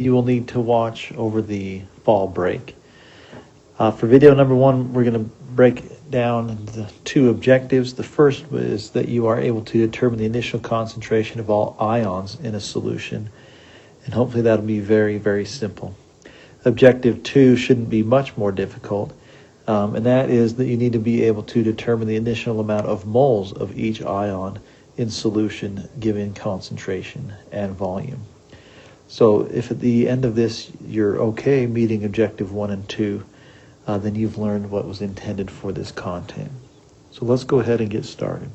you will need to watch over the fall break. For video number 1, we're going to break down into 2 objectives. The first is that you are able to determine the initial concentration of all ions in a solution, and hopefully that'll be very, very simple. Objective 2 shouldn't be much more difficult, and that is that you need to be able to determine the initial amount of moles of each ion in solution given concentration and volume. So if at the end of this you're okay meeting objective 1 and 2, then you've learned what was intended for this content. So let's go ahead and get started.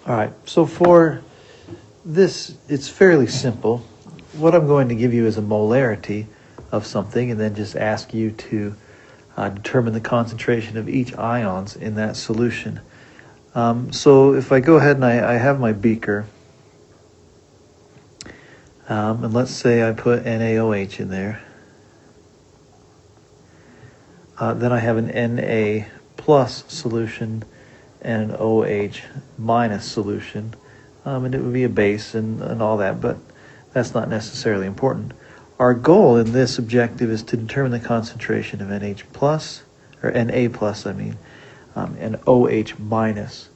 All right, so for this, it's fairly simple. What I'm going to give you is a molarity of something and then just ask you to determine the concentration of each ions in that solution. So if I go ahead and I have my beaker, and let's say I put NaOH in there, then I have an Na plus solution and an OH minus solution, and it would be a base and all that, but that's not necessarily important. Our goal in this objective is to determine the concentration of NH plus, or Na plus, and OH minus,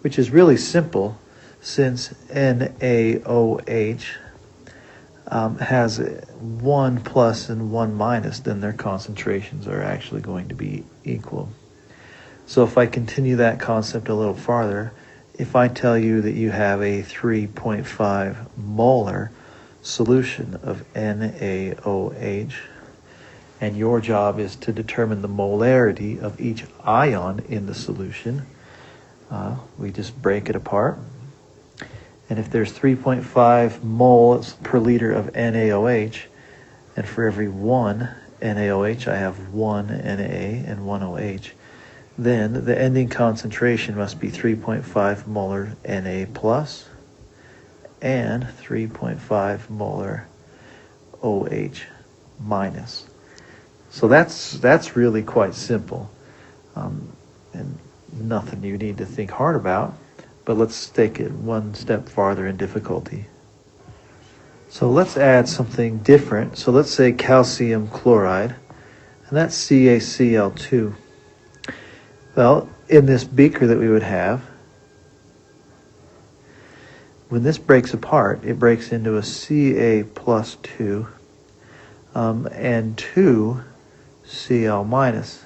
which is really simple since NaOH has 1 plus and 1 minus, then their concentrations are actually going to be equal. So if I continue that concept a little farther, if I tell you that you have a 3.5 molar solution of NaOH, and your job is to determine the molarity of each ion in the solution, we just break it apart. And if there's 3.5 moles per liter of NaOH, and for every 1 NaOH I have 1 Na and 1 OH, then the ending concentration must be 3.5 molar Na plus and 3.5 molar OH minus. So that's really quite simple, and nothing you need to think hard about. But let's take it one step farther in difficulty. So let's add something different. So let's say calcium chloride, and that's CaCl2. Well, in this beaker that we would have, when this breaks apart, it breaks into a Ca plus 2 and 2 Cl minus.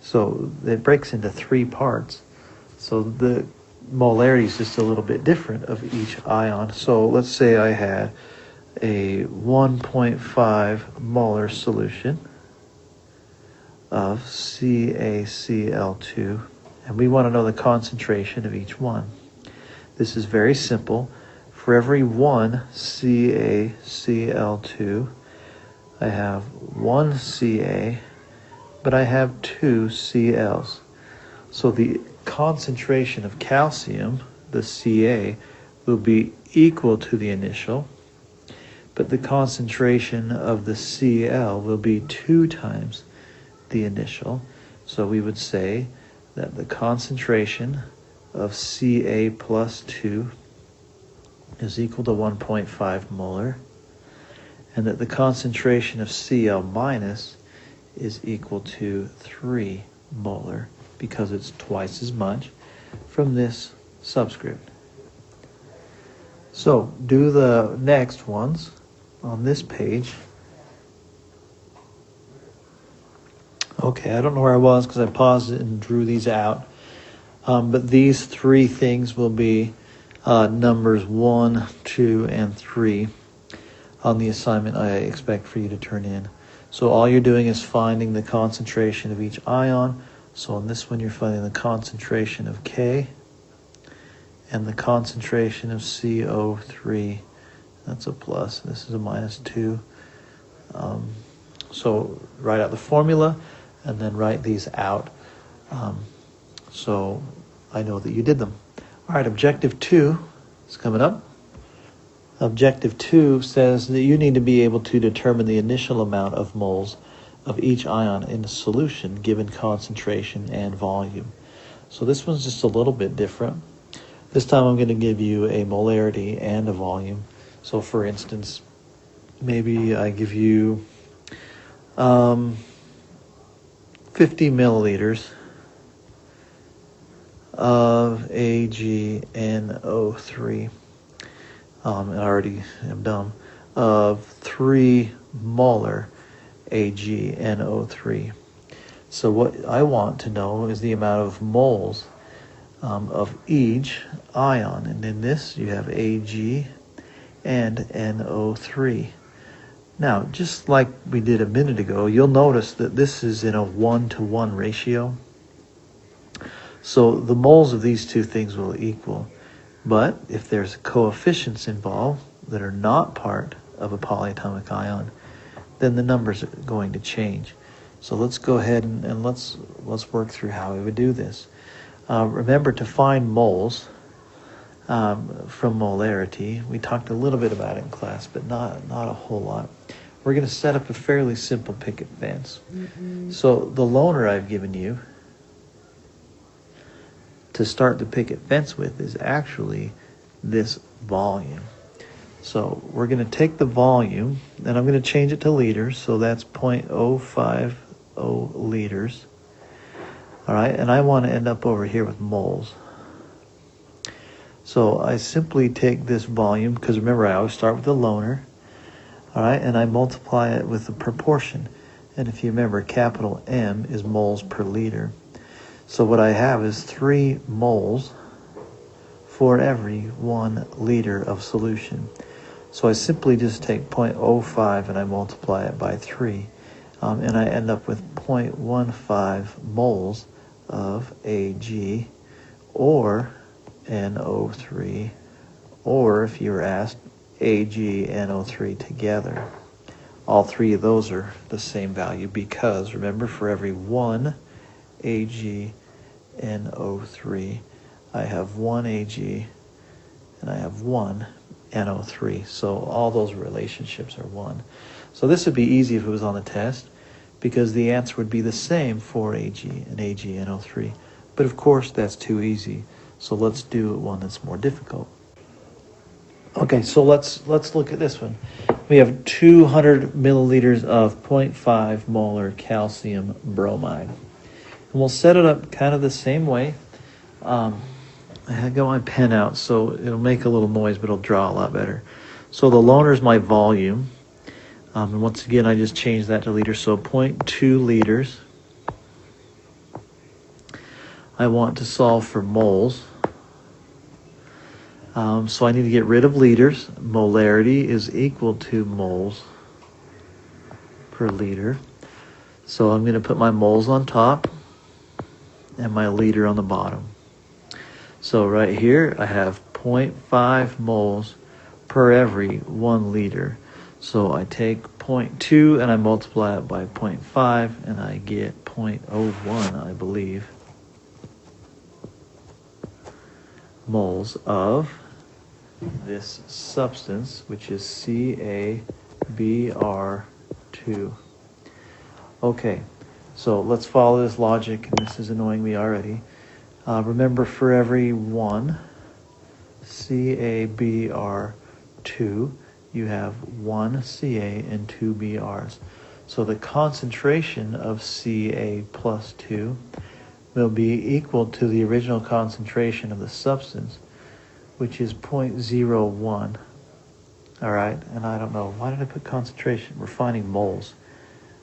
So it breaks into 3 parts. So the molarity is just a little bit different of each ion. So let's say I had a 1.5 molar solution of CaCl2, and we want to know the concentration of each one. This is very simple. For every 1 CaCl2, I have 1 Ca, but I have 2 Cls. So the concentration of calcium, the Ca, will be equal to the initial, but the concentration of the Cl will be 2 times the initial. So we would say that the concentration of Ca plus 2 is equal to 1.5 molar, and that the concentration of Cl minus is equal to 3 molar, because it's twice as much from this subscript. So do the next ones on this page. Okay, I don't know where I was because I paused it and drew these out. But these 3 things will be numbers 1, 2, and 3 on the assignment I expect for you to turn in. So all you're doing is finding the concentration of each ion. So on this one you're finding the concentration of K and the concentration of CO3. That's a plus, this is a minus 2. So write out the formula and then write these out, so I know that you did them. All right, objective 2 is coming up. Objective 2 says that you need to be able to determine the initial amount of moles of each ion in a solution given concentration and volume. So this one's just a little bit different. This time I'm going to give you a molarity and a volume. So for instance, maybe I give you 50 milliliters of AgNO3. I already am dumb. Of 3 molar AgNO3. So what I want to know is the amount of moles of each ion. And in this you have Ag and NO3. Now, just like we did a minute ago, you'll notice that this is in a 1-to-1 ratio. So the moles of these two things will equal. But if there's coefficients involved that are not part of a polyatomic ion, then the numbers are going to change. So let's go ahead and let's work through how we would do this. Remember, to find moles from molarity, we talked a little bit about it in class, but not a whole lot. We're going to set up a fairly simple picket fence. So the loaner I've given you to start the picket fence with is actually this volume. So we're going to take the volume, and I'm going to change it to liters, so that's 0.050 liters. All right, and I want to end up over here with moles. So I simply take this volume, because remember I always start with the loaner, all right, and I multiply it with the proportion. And if you remember, capital M is moles per liter. So what I have is 3 moles for every 1 liter of solution. So I simply just take 0.05 and I multiply it by 3. And I end up with 0.15 moles of Ag or NO3, or if you were asked, AgNO3 together. All 3 of those are the same value because, remember, for every 1 AgNO3, I have 1 Ag and I have 1 NO3. So all those relationships are 1. So this would be easy if it was on the test, because the answer would be the same for Ag and AgNO3. But of course, that's too easy. So let's do one that's more difficult. Okay, so let's look at this one. We have 200 milliliters of 0.5 molar calcium bromide. And we'll set it up kind of the same way. I got my pen out, so it'll make a little noise, but it'll draw a lot better. So the loaner is my volume. And once again, I just changed that to liters, so 0.2 liters. I want to solve for moles. So I need to get rid of liters. Molarity is equal to moles per liter. So I'm going to put my moles on top and my liter on the bottom. So right here, I have 0.5 moles per every 1 liter. So I take 0.2 and I multiply it by 0.5 and I get 0.01, I believe, moles of this substance, which is CaBr2. Okay, so let's follow this logic, and this is annoying me already. Remember, for every 1 CaBr2, you have 1 Ca and 2 Brs. So the concentration of Ca plus 2 will be equal to the original concentration of the substance, which is 0.01. All right, and I don't know, why did I put concentration? We're finding moles.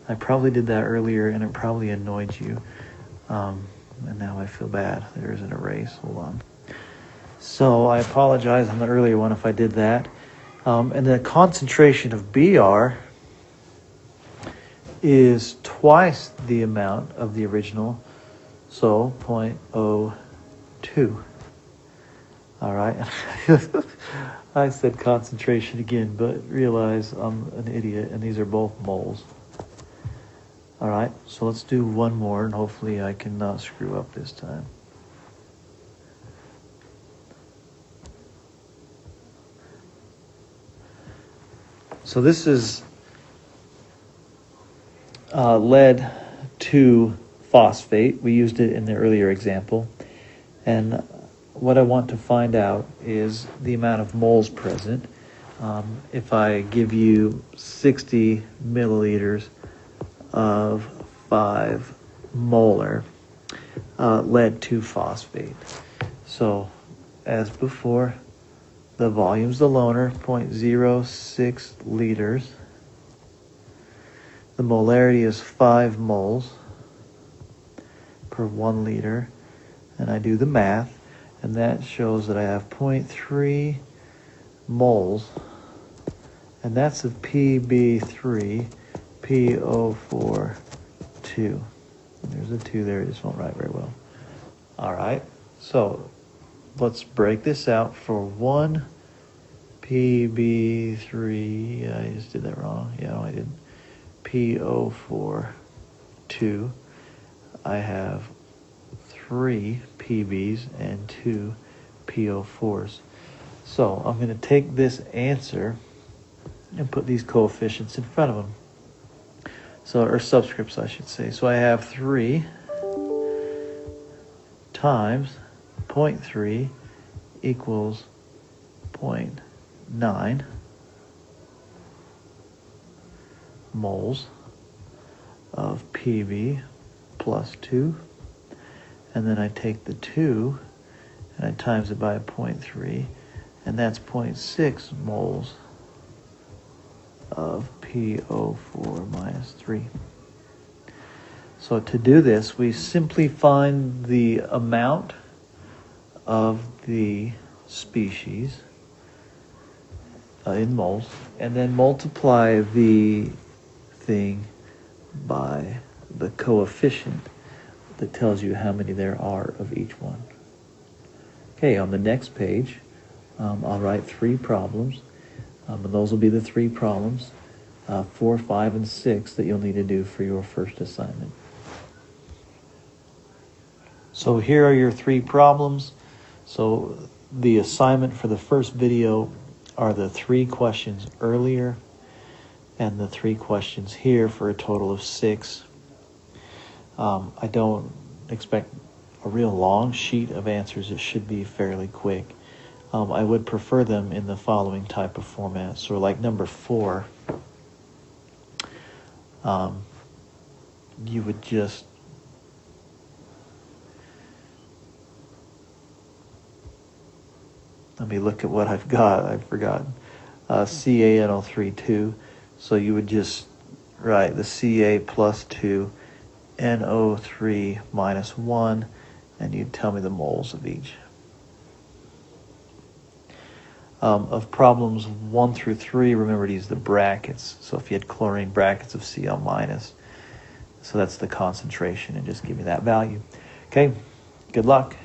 I probably did that earlier, and it probably annoyed you. And now I feel bad. There is an erase. Hold on. So I apologize on the earlier one if I did that. And the concentration of Br is twice the amount of the original, so 0.02. All right. I said concentration again, but realize I'm an idiot, and these are both moles. All right, so let's do one more, and hopefully I can not screw up this time. So this is lead 2 phosphate. We used it in the earlier example. And what I want to find out is the amount of moles present. If I give you 60 milliliters of 5 molar lead 2-phosphate. So, as before, the volume's the loner, 0.06 liters. The molarity is 5 moles per 1 liter. And I do the math, and that shows that I have 0.3 moles, and that's of PB3, PO4, 2. There's a 2 there, it just won't write very well. All right, so let's break this out for 1 PB3, I just did that wrong. Yeah, no, I didn't. PO4, 2. I have 3 PBs and 2 PO4s. So I'm going to take this answer and put these coefficients in front of them. So, or subscripts, I should say. So I have 3 times 0.3 equals 0.9 moles of PB plus 2. And then I take the 2 and I times it by 0.3, and that's 0.6 moles of PO4 minus 3. So to do this, we simply find the amount of the species in moles, and then multiply the thing by the coefficient that tells you how many there are of each one. Okay, on the next page, I'll write 3 problems, and those will be the 3 problems, 4, 5, and 6 that you'll need to do for your first assignment. So here are your 3 problems. So the assignment for the first video are the 3 questions earlier and the 3 questions here for a total of 6. I don't expect a real long sheet of answers. It should be fairly quick. I would prefer them in the following type of format. So like number 4, you would just let me look at what I've got. I've forgotten. CaNO3 2. So you would just write the Ca plus 2, NO3 minus 1, and you'd tell me the moles of each. Of problems 1 through 3, remember to use the brackets. So if you had chlorine, brackets of Cl minus. So that's the concentration, and just give me that value. Okay, good luck.